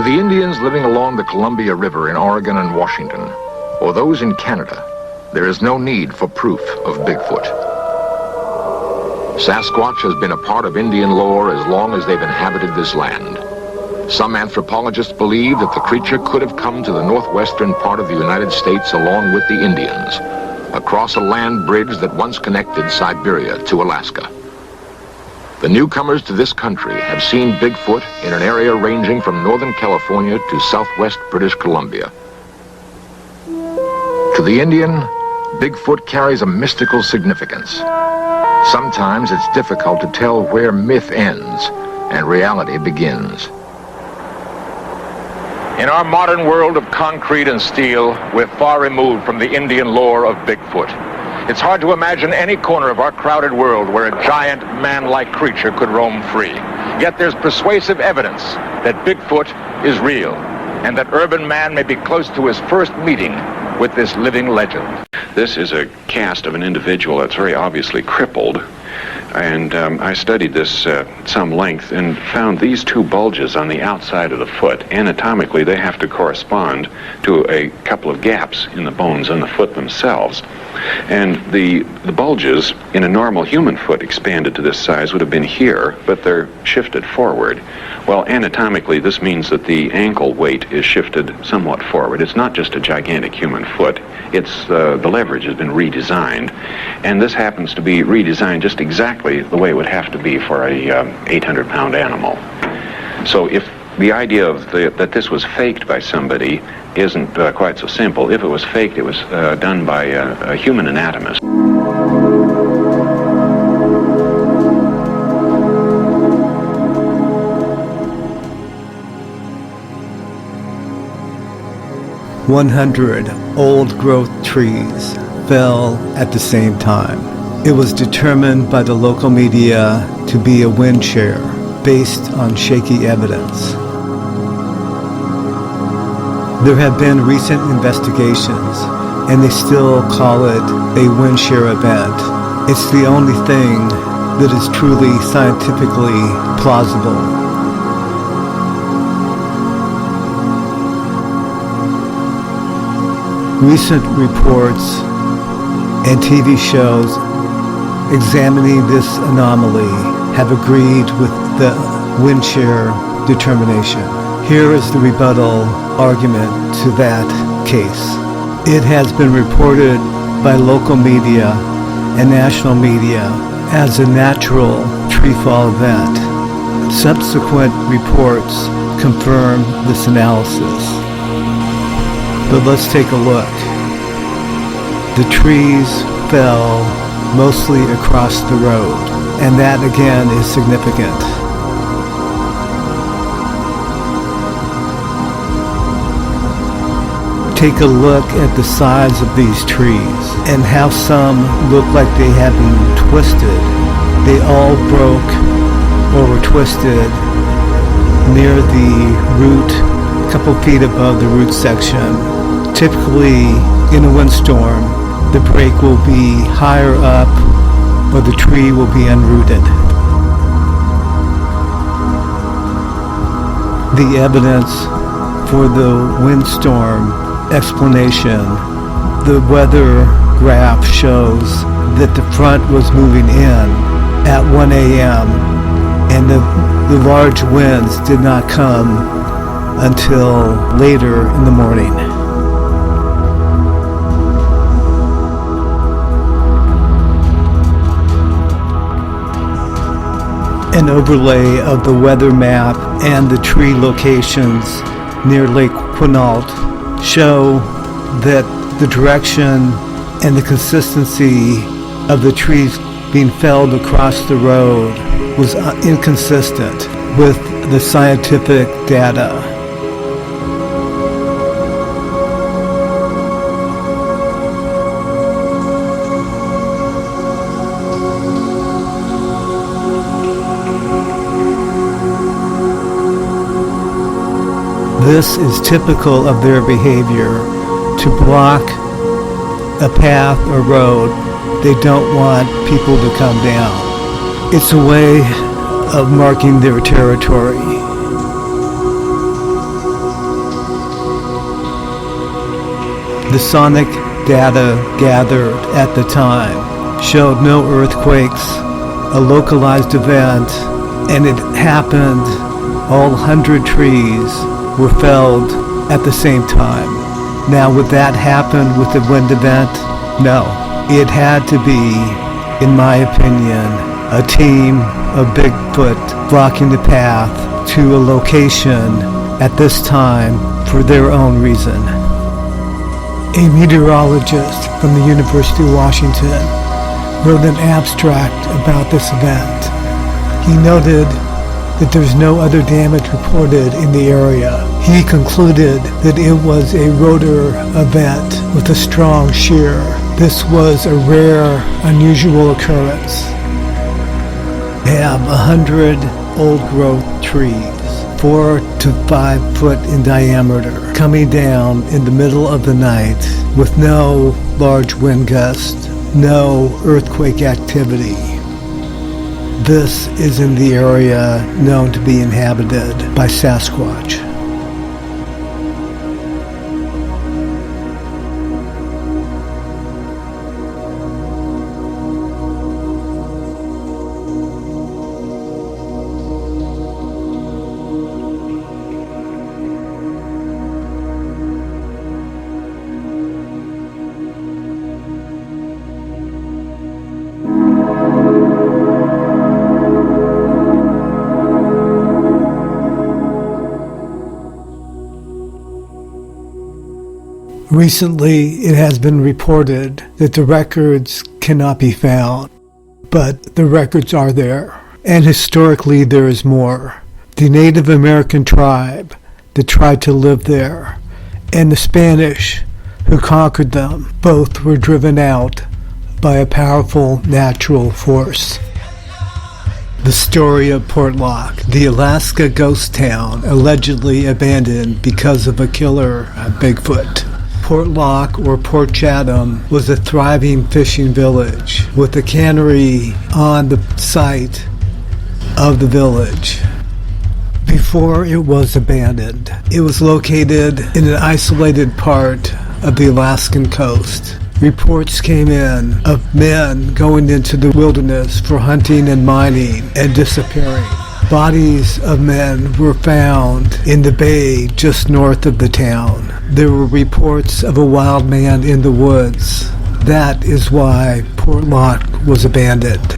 To the Indians living along the Columbia River in Oregon and Washington, or those in Canada, there is no need for proof of Bigfoot. Sasquatch has been a part of Indian lore as long as they've inhabited this land. Some anthropologists believe that the creature could have come to the northwestern part of the United States along with the Indians, across a land bridge that once connected Siberia to Alaska. The newcomers to this country have seen Bigfoot in an area ranging from Northern California to southwest British Columbia. To the Indian, Bigfoot carries a mystical significance. Sometimes it's difficult to tell where myth ends and reality begins. In our modern world of concrete and steel, we're far removed from the Indian lore of Bigfoot. It's hard to imagine any corner of our crowded world where a giant man-like creature could roam free. Yet there's persuasive evidence that Bigfoot is real, and that urban man may be close to his first meeting with this living legend. This is a cast of an individual that's very obviously crippled. And I studied this at some length and found these two bulges on the outside of the foot. Anatomically, they have to correspond to a couple of gaps in the bones on the foot themselves. And the bulges in a normal human foot expanded to this size would have been here, but they're shifted forward. Well, anatomically, this means that the ankle weight is shifted somewhat forward. It's not just a gigantic human foot. It's the leverage has been redesigned. And this happens to be redesigned just exactly the way it would have to be for a 800-pound animal. So if the idea of that this was faked by somebody isn't quite so simple. If it was faked, it was done by a human anatomist. "100 old-growth trees fell at the same time. It was determined by the local media to be a wind shear based on shaky evidence. There have been recent investigations, and they still call it a wind shear event. It's the only thing that is truly scientifically plausible. Recent reports and TV shows examining this anomaly have agreed with the wind shear determination. Here is the rebuttal argument to that case. It has been reported by local media and national media as a natural tree fall event. Subsequent reports confirm this analysis. But let's take a look. The trees fell mostly across the road, and that again is significant. Take a look at the size of these trees and how some look like they have been twisted. They all broke or were twisted near the root, a couple feet above the root section. Typically, in a windstorm, the break will be higher up or the tree will be unrooted. The evidence for the windstorm explanation, the weather graph shows that the front was moving in at 1 a.m. and the large winds did not come until later in the morning. An overlay of the weather map and the tree locations near Lake Quinault show that the direction and the consistency of the trees being felled across the road was inconsistent with the scientific data. This is typical of their behavior, to block a path or road they don't want people to come down. It's a way of marking their territory. The sonic data gathered at the time showed no earthquakes, a localized event, and it happened all 100 trees were felled at the same time. Now, would that happen with the wind event? No. It had to be, in my opinion, a team of Bigfoot blocking the path to a location at this time for their own reason. A meteorologist from the University of Washington wrote an abstract about this event. He noted that there's no other damage reported in the area. He concluded that it was a rotor event with a strong shear. This was a rare, unusual occurrence. They have 100 old-growth trees, 4 to 5 foot in diameter, coming down in the middle of the night with no large wind gusts, no earthquake activity. This is in the area known to be inhabited by Sasquatch. Recently, it has been reported that the records cannot be found, but the records are there, and historically there is more. The Native American tribe that tried to live there, and the Spanish who conquered them, both were driven out by a powerful natural force. The story of Portlock, the Alaska ghost town allegedly abandoned because of a killer Bigfoot. Portlock, or Port Chatham, was a thriving fishing village with a cannery on the site of the village. Before it was abandoned, it was located in an isolated part of the Alaskan coast. Reports came in of men going into the wilderness for hunting and mining and disappearing. Bodies of men were found in the bay just north of the town. There were reports of a wild man in the woods. That is why Portlock was abandoned.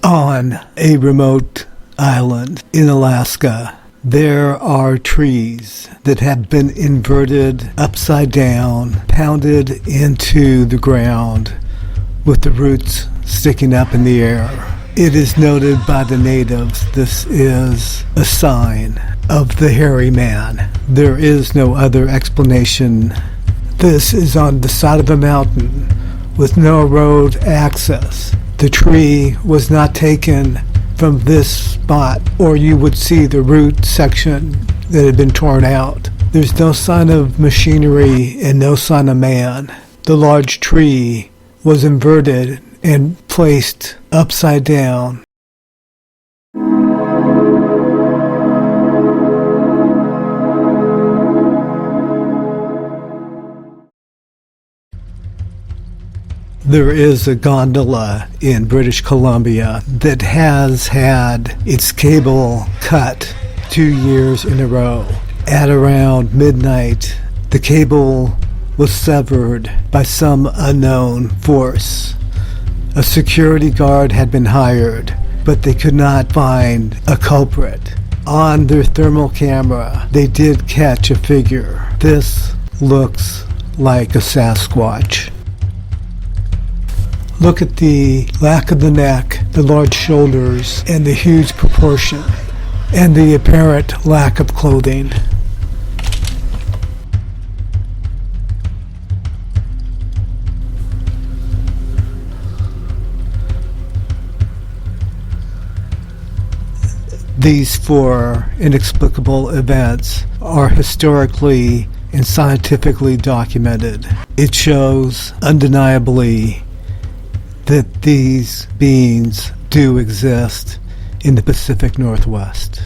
On a remote island in Alaska, there are trees that have been inverted upside down, pounded into the ground with the roots sticking up in the air. It is noted by the natives this is a sign of the hairy man. There is no other explanation. This is on the side of a mountain with no road access. The tree was not taken from this spot, or you would see the root section that had been torn out. There's no sign of machinery and no sign of man. The large tree was inverted and placed upside down. There is a gondola in British Columbia that has had its cable cut 2 years in a row. At around midnight, the cable was severed by some unknown force. A security guard had been hired, but they could not find a culprit. On their thermal camera, they did catch a figure. This looks like a Sasquatch. Look at the lack of the neck, the large shoulders, and the huge proportion, and the apparent lack of clothing. These 4 inexplicable events are historically and scientifically documented. It shows undeniably that these beings do exist in the Pacific Northwest.